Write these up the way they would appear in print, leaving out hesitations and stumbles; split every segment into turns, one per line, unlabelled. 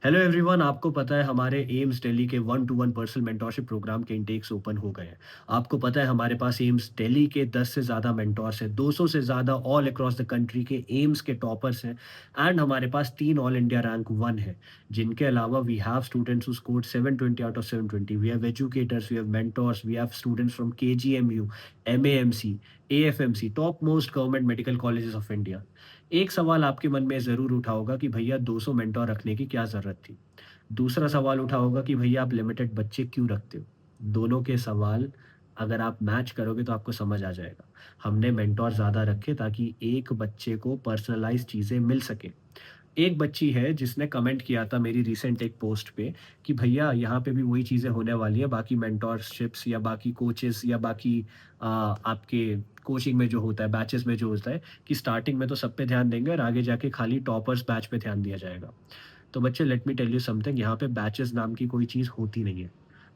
Hello everyone, आपको पता है हमारे एम्स दिल्ली के 1-to-1 पर्सनल मेंटोरशिप प्रोग्राम के इंटेक्स ओपन हो गए हैं। आपको पता है हमारे पास एम्स दिल्ली के 10 से ज़्यादा मेंटोर्स हैं, 200 से ज़्यादा ऑल अक्रॉस द कंट्री के एम्स के टॉपर्स हैं एंड हमारे पास 3 ऑल इंडिया रैंक 1 है। जिनके अलावा we have students who scored 720 out of 720, we have educators, we have mentors, we have students from KGMU, MAMC, AFMC, top most government medical colleges of India. एक सवाल आपके मन में ज़रूर उठा होगा कि भैया 200 मेंटोर रखने की क्या ज़रूरत थी? दूसरा सवाल उठा होगा कि भैया आप लिमिटेड बच्चे क्यों रखते हो? दोनों के सवाल अगर आप मैच करोगे तो आपको समझ आ जाएगा। हमने मेंटोर ज़्यादा रखे ताकि एक बच्चे को पर्सनलाइज़ चीज़ें मिल सकें। एक बच्ची है जिसने कमेंट किया था मेरी रिसेंट एक पोस्ट पे कि भैया यहाँ पे भी वही चीज़ें होने वाली है, बाकी मेंटोरशिप्स या बाकी कोचेस या बाकी आपके कोचिंग में जो होता है, बैचेस में जो होता है कि स्टार्टिंग में तो सब पे ध्यान देंगे और आगे जाके खाली टॉपर्स बैच पे ध्यान दिया जाएगा। तो बच्चे let me tell you something, यहाँ पे बैचेस नाम की कोई चीज़ होती नहीं है।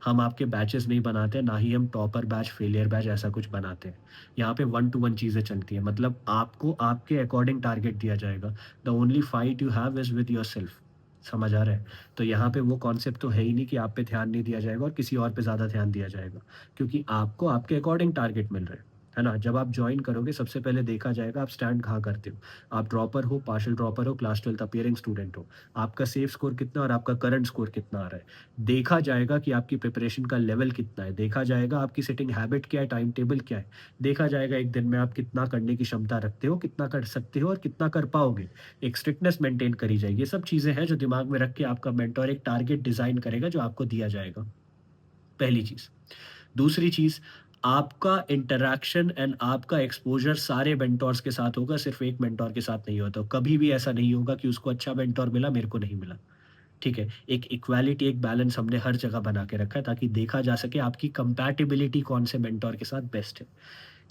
हम आपके बैचेस नहीं बनाते, ना ही हम टॉपर बैच, फेलियर बैच ऐसा कुछ बनाते हैं। यहाँ पे 1 टू 1 चीज़ें चलती हैं, मतलब आपको आपके अकॉर्डिंग टारगेट दिया जाएगा। The only fight you have is with yourself. समझ आ रहा है? तो यहाँ पे वो कॉन्सेप्ट तो है ही नहीं कि आप पे ध्यान नहीं दिया जाएगा और किसी और पे ज़्यादा ध्यान दिया जाएगा, क्योंकि आपको आपके अकॉर्डिंग टारगेट मिल रहे हैं। है ना? जब आप जॉइन करोगे सबसे पहले देखा जाएगा आप स्टैंड कहाँ करते हो। आप ड्रॉपर हो, पार्शियल ड्रॉपर हो, क्लास 12th अपीयरिंग स्टूडेंट हो। आपका सेफ स्कोर कितना और आपका करंट स्कोर कितना आ रहा है। देखा जाएगा कि आपकी प्रिपरेशन का लेवल कितना है, देखा जाएगा आपकी सिटिंग हैबिट क्या है, टाइम टेबल क्या है, देखा जाएगा एक दिन में आप कितना करने की क्षमता रखते हो, कितना कर सकते हो और कितना कर पाओगे। एक स्ट्रिक्टनेस मेंटेन करी जाएगी। ये सब चीज़ें हैं जो दिमाग में रख के आपका मेंटर एक टारगेट डिज़ाइन करेगा जो आपको दिया जाएगा, पहली चीज़। दूसरी चीज़, आपका इंटरैक्शन एंड आपका एक्सपोज़र सारे मेंटोर्स के साथ होगा, सिर्फ़ एक मेंटोर के साथ नहीं होता। कभी भी ऐसा नहीं होगा कि उसको अच्छा मेंटोर मिला, मेरे को नहीं मिला। ठीक है? एक इक्वालिटी, एक बैलेंस हमने हर जगह बना के रखा है ताकि देखा जा सके आपकी कंपैटिबिलिटी कौन से मेंटोर के साथ बेस्ट है।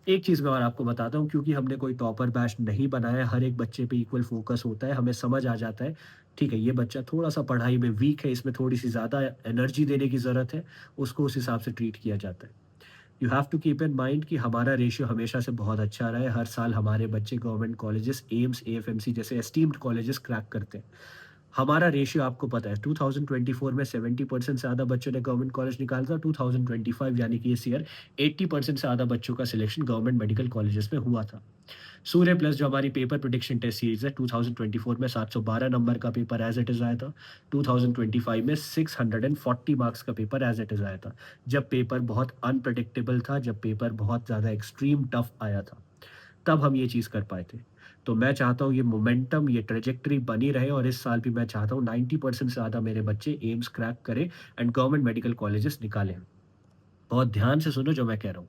एक चीज़ मैं और आपको बताता हूँ, क्योंकि हमने कोई टॉपर बैच नहीं बनाया है, हर एक बच्चे पे इक्वल फ़ोकस होता है, हमें समझ आ जाता है, ठीक है, ये बच्चा थोड़ा-सा पढ़ाई में वीक है, इसमें थोड़ी-सी ज़्यादा एनर्जी देने की ज़रूरत है, उसको उस हिसाब से ट्रीट किया जाता है। You have to keep in mind कि हमारा रेशियो हमेशा से बहुत अच्छा रहा है। हर साल हमारे बच्चे गवर्नमेंट कॉलेजेस, एम्स, एएफएमसी जैसे एस्टीम्ड कॉलेजेस क्रैक करते हैं। हमारा रेशियो आपको पता है 2024 में 70% से ज़्यादा बच्चों ने गवर्नमेंट कॉलेज निकाला था। 2025 यानी कि इस ईयर 80% से ज़्यादा बच्चों का सिलेक्शन गवर्नमेंट मेडिकल कॉलेजेस में हुआ था। सूर्य प्लस जो हमारी पेपर प्रेडिक्शन टेस्ट सीरीज़ है, 2024 में 712 नंबर का पेपर एज़ इट इज़ आया था। 2025 में 640 मार्क्स का पेपर एज़ इट इज़ आया था। जब पेपर बहुत अनप्रेडिक्टेबल था, जब पेपर बहुत ज़्यादा एक्सट्रीम टफ आया था, तब हम ये चीज़ कर पाए थे। तो मैं चाहता हूँ ये मोमेंटम, ये ट्रैजेक्टरी बनी रहे और इस साल भी मैं चाहता हूँ 90% से ज़्यादा मेरे बच्चे एम्स क्रैक करें एंड गवर्नमेंट मेडिकल कॉलेजेस निकालें। बहुत ध्यान से सुनो जो मैं कह रहा हूँ।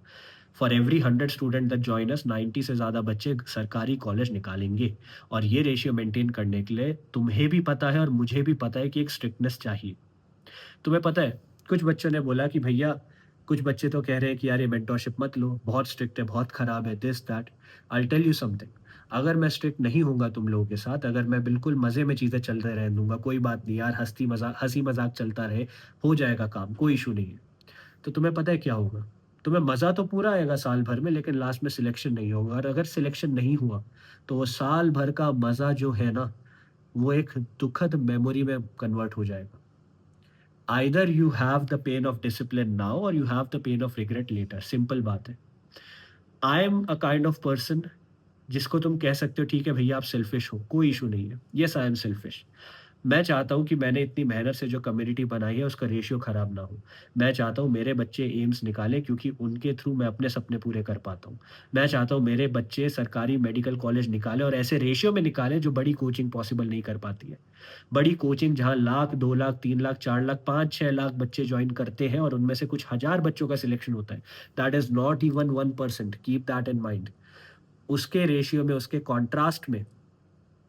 For every 100 student that join us, 90 से ज़्यादा बच्चे सरकारी कॉलेज निकालेंगे और ये रेशियो मेंटेन करने के लिए तुम्हें भी पता है और मुझे भी पता है कि एक स्ट्रिक्टनेस चाहिए। तुम्हें पता है, कुछ बच्चों ने बोला कि भैया, कुछ बच्चे तो कह रहे हैं कि यार ये मेंटरशिप मत लो, बहुत स्ट्रिक्ट है, बहुत खराब है, this that. I will tell you something, अगर मैं स्ट्रिक्ट नहीं होऊँगा तुम लोगों के साथ, अगर मैं बिल्कुल मज़े में चीज़ें चलते रहने दूँगा, कोई बात नहीं यार, हँसी-मज़ाक चलता रहे, हो जाएगा काम, कोई इश्यू नहीं है। तो तुम्हें पता है क्या होगा? तुम्हें मज़ा तो पूरा आएगा साल भर में, लेकिन लास्ट में सिलेक्शन नहीं होगा और अगर सिलेक्शन नहीं हुआ, तो वो साल भर का मज़ा जो है ना, वो एक दुखद मेमोरी में कन्वर्ट हो जाएगा। Either you have the pain of discipline now or you have the pain of regret later, simple बात है। I am a kind of person जिसको तुम कह सकते हो ठीक है भैया आप सेल्फिश हो, कोई इश्यू नहीं है। Yes, I am selfish. मैं चाहता हूँ कि मैंने इतनी मेहनत से जो कम्युनिटी बनाई है उसका रेशियो खराब ना हो। मैं चाहता हूँ मेरे बच्चे एम्स निकालें क्योंकि उनके थ्रू मैं अपने सपने पूरे कर पाता हूँ। मैं चाहता हूँ मेरे बच्चे सरकारी मेडिकल कॉलेज निकालें और ऐसे रेशियो में निकालें जो बड़ी कोचिंग पॉसिबल नहीं कर पाती है। बड़ी कोचिंग जहाँ लाख, 2 लाख, 3 लाख, 4 लाख, 5-6 लाख बच्चे जॉइन करते हैं और उनमें से कुछ हज़ार बच्चों का सिलेक्शन होता है। That is not even 1%, keep that in mind. उसके रेशियो में, उसके कॉन्ट्रास्ट में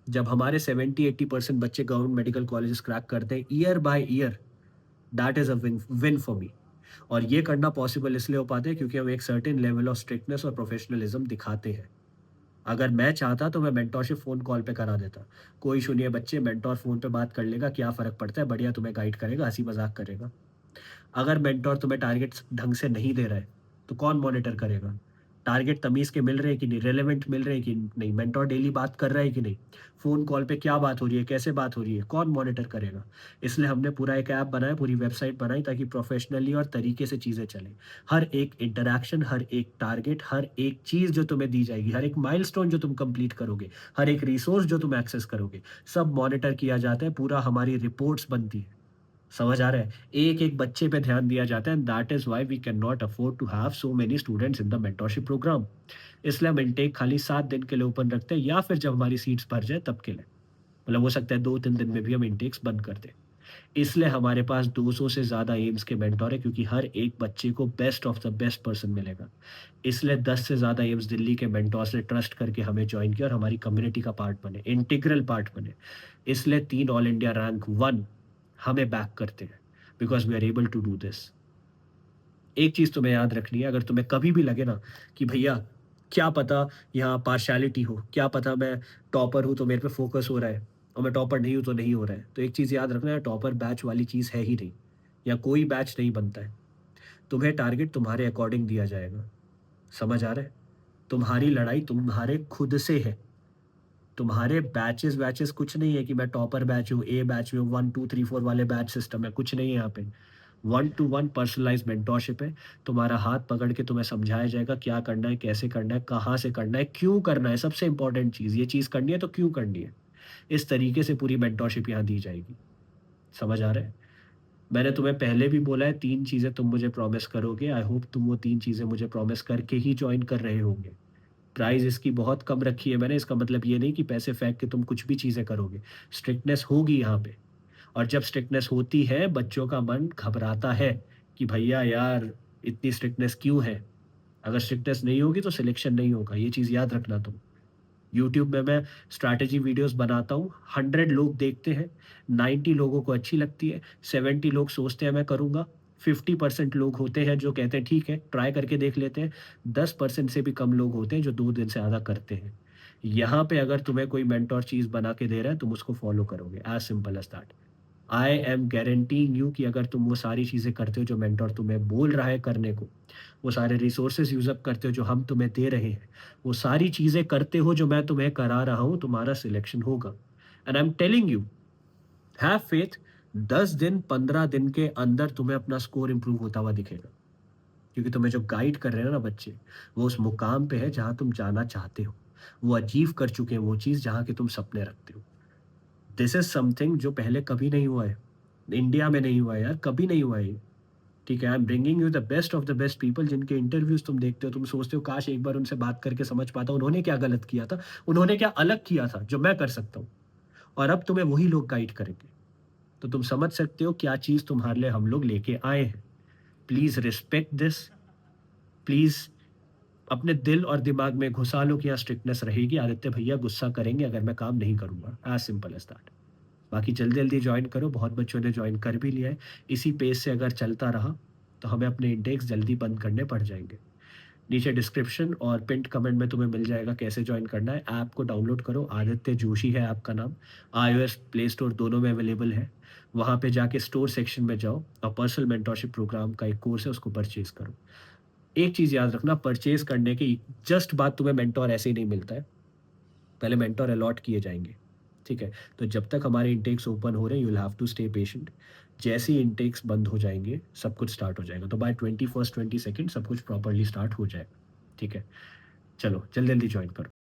जब हमारे 70-80% बच्चे गवर्नमेंट मेडिकल कॉलेजेस क्रैक करते हैं year by year, that is a win win for me. और ये करना पॉसिबल इसलिए हो पाता है क्योंकि हम एक सर्टेन लेवल ऑफ स्ट्रिक्टनेस और प्रोफेशनलिज्म दिखाते हैं। अगर मैं चाहता तो मैं मेंटरशिप फ़ोन कॉल पे करा देता। कोई इश्यू नहीं है बच्चे, मेंटर फ़ोन पे बात कर लेगा, क्या फ़र्क पड़ता है, बढ़िया तुम्हें गाइड करेगा, हँसी-मज़ाक करेगा। अगर मेंटर तुम्हें टारगेट्स ढंग से नहीं दे रहा है, तो कौन मॉनिटर करेगा? टारगेट तमीज़ के मिल रहे हैं कि नहीं, रेलेवेंट मिल रहे हैं कि नहीं, मेंटर डेली बात कर रहा है कि नहीं, फ़ोन कॉल पे क्या बात हो रही है, कैसे बात हो रही है, कौन मॉनिटर करेगा? इसलिए हमने पूरा एक ऐप बनाया, पूरी वेबसाइट बनाई ताकि प्रोफ़ेशनली और तरीके से चीज़ें चलें। हर एक इंटरैक्शन, हर एक टारगेट, हर एक चीज़ जो तुम्हें दी जाएगी, हर एक माइलस्टोन जो तुम कंप्लीट करोगे, हर एक रिसोर्स जो तुम एक्सेस करोगे, सब मॉनिटर किया जाता है, पूरा हमारी रिपोर्ट्स बनती है। समझ आ रहा है? एक-एक बच्चे पे ध्यान दिया जाता है and that is why we can not afford to have so many students in the mentorship programme. इसलिए हम इनटेक खाली 7 दिन के लिए ओपन रखते हैं या फिर जब हमारी सीट्स भर जाए तब के लिए। मतलब हो सकता है 2-3 दिन में भी हम इनटेक्स बंद कर दें। इसलिए हमारे पास 200 से ज़्यादा एम्स के मेंटर हैं क्योंकि हर एक बच्चे को best of the best person मिलेगा। इसलिए 10 से ज़्यादा एम्स दिल्ली के मेंटर्स ने ट्रस्ट करके हमें जॉइन किया और हमारी कम्युनिटी का पार्ट बने, इंटीग्रल पार्ट बने। इसलिए 3 ऑल इंडिया रैंक 1 हमें बैक करते हैं because we are able to do this. एक चीज़ तुम्हें याद रखनी है, अगर तुम्हें कभी भी लगे ना कि भैया क्या पता यहाँ पार्शियलिटी हो, क्या पता मैं टॉपर हूँ तो मेरे पे फ़ोकस हो रहा है और मैं टॉपर नहीं हूँ तो नहीं हो रहा है। तो एक चीज़ याद रखना है, टॉपर बैच वाली चीज़ है ही नहीं या कोई बैच नहीं बनता है। तुम्हें टारगेट तुम्हारे अकॉर्डिंग दिया जाएगा। समझ आ रहा है? तुम्हारी लड़ाई तुम्हारे खुद से है। तुम्हारे बैचेज़-वैचेज़ कुछ नहीं है कि मैं टॉपर बैच हूँ, ए बैच में हूँ, 1, 2, 3, 4 वाले बैच सिस्टम है, कुछ नहीं है यहाँ पे। One to one personalised mentorship है। तुम्हारा हाथ पकड़ के तुम्हें समझाया जाएगा क्या करना है, कैसे करना है, कहाँ से करना है, क्यों करना है, सबसे इम्पोर्टेंट चीज़, ये चीज़ करनी है तो क्यों करनी है। इस तरीके से पूरी मेंटरशिप यहाँ दी जाएगी। समझ आ रहा है? मैंने तुम्हें पहले भी बोला है 3 चीज़ें तुम मुझे प्रॉमिस करोगे, आई होप तुम वो 3 चीज़ें मुझे प्रॉमिस करके ही जॉइन कर रहे होंगे। प्राइस इसकी बहुत कम रखी है मैंने, इसका मतलब ये नहीं कि पैसे फेंक के तुम कुछ भी चीज़ें करोगे। स्ट्रिक्टनेस होगी यहाँ पे और जब स्ट्रिक्टनेस होती है, बच्चों का मन घबराता है कि भैया यार इतनी स्ट्रिक्टनेस क्यों है? अगर स्ट्रिक्टनेस नहीं होगी तो सिलेक्शन नहीं होगा, ये चीज़ याद रखना तुम। यूट्यूब में मैं स्ट्रैटेजी वीडियोज़ बनाता हूँ, 100 लोग देखते हैं, 90 लोगों को अच्छी लगती है, 70 लोग सोचते हैं मैं करूँगा, 50% लोग होते हैं जो कहते हैं ठीक है, ट्राई करके देख लेते हैं, 10% से भी कम लोग होते हैं जो 2 दिन से ज़्यादा करते हैं। यहाँ पे अगर तुम्हें कोई मेंटर चीज़ बना के दे रहा है, तुम उसको फ़ॉलो करोगे, as simple as that. I am guaranteeing you कि अगर तुम वो सारी चीज़ें करते हो जो मेंटर तुम्हें बोल रहा है करने को, वो सारे रिसोर्सेज़ यूज़ अप करते हो जो हम तुम्हें दे रहे हैं, वो सारी चीज़ें करते हो जो मैं तुम्हें करा रहा हूँ, तुम्हारा सिलेक्शन होगा। And I am telling you, have faith, 10 दिन, 15 दिन के अंदर तुम्हें अपना स्कोर इम्प्रूव होता हुआ दिखेगा। क्योंकि तुम्हें जो गाइड कर रहे हैं ना बच्चे, वो उस मुकाम पे है जहाँ तुम जाना चाहते हो। वो अचीव कर चुके हैं वो चीज़ जहाँ के तुम सपने रखते हो। दिस इज़ समथिंग जो पहले कभी नहीं हुआ है। इंडिया में नहीं हुआ है यार, कभी नहीं हुआ है ये। ठीक है, I am bringing you the best of the best people जिनके इंटरव्यूज़ तुम देखते हो, तुम सोचते हो काश एक बार उनसे बात करके समझ पाता, उन्होंने क्या गलत किया था, उन्होंने क्या अलग किया था जो मैं कर सकता हूँ और अब तुम्हें वही लोग गाइड करेंगे। तो तुम समझ सकते हो क्या चीज़ तुम्हारे लिए हम लोग लेके आए हैं। प्लीज़ रिस्पेक्ट दिस, प्लीज़ अपने दिल और दिमाग में घुसा लो कि यहाँ स्ट्रिक्टनेस रहेगी, आदित्य भैया गुस्सा करेंगे अगर मैं काम नहीं करूँगा, एज़ सिंपल एज़ दैट। बाकी जल्दी-जल्दी जॉइन करो, बहुत बच्चों ने जॉइन कर भी लिया है। इसी पेस से अगर चलता रहा, तो हमें अपने इंटेक्स जल्दी बंद करने पड़ जाएँगे। नीचे डिस्क्रिप्शन और पिन्ड कमेंट में तुम्हें मिल जाएगा कैसे जॉइन करना है। ऐप को डाउनलोड करो, आदित्य जोशी है ऐप का नाम। आईओएस, प्ले स्टोर दोनों में अवेलेबल है। वहाँ पे जाके स्टोर सेक्शन में जाओ और पर्सनल मेंटरशिप प्रोग्राम का एक कोर्स है, उसको परचेज़ करो। एक चीज़ याद रखना, परचेज़ करने की जस्ट बाद तुम्हें मेंटर ऐसे ही नहीं मिलता है। पहले मेंटर अलॉट किए जाएँगे, ठीक है? तो जब तक हमारे इंटेक्स ओपन हो रहे हैं, you will have to stay patient. जैसे ही इंटेक्स बंद हो जाएँगे, सब कुछ स्टार्ट हो जाएगा। तो बाय 21st 22nd सब कुछ प्रॉपर्ली स्टार्ट हो जाएगा, ठीक है? चलो, जल्दी-जल्दी जॉइन करो।